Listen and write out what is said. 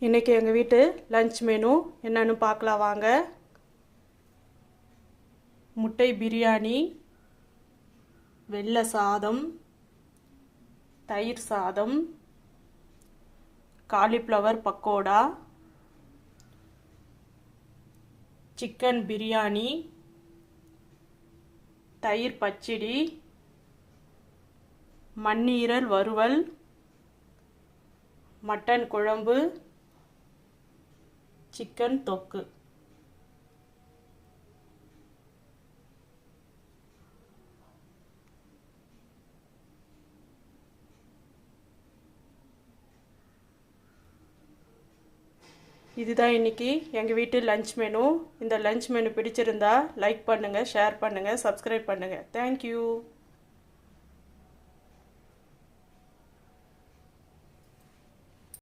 இன்றைக்கி எங்கள் வீட்டு லஞ்ச் மெனு என்னென்னு பார்க்கலாம் வாங்க. முட்டை பிரியாணி, வெள்ளை சாதம், தயிர் சாதம், காலிஃப்ளவர் பக்கோடா, சிக்கன் பிரியாணி, தயிர் பச்சடி, மண்ணீரல் வறுவல், மட்டன் குழம்பு, சிக்கன் தொக்கு. இதுதான் இன்னைக்கு எங்கள் வீட்டு லஞ்ச் மெனு. இந்த லஞ்ச் மெனு பிடிச்சிருந்தா லைக் பண்ணுங்கள், ஷேர் பண்ணுங்கள், சப்ஸ்கிரைப் பண்ணுங்கள். தேங்க்யூ.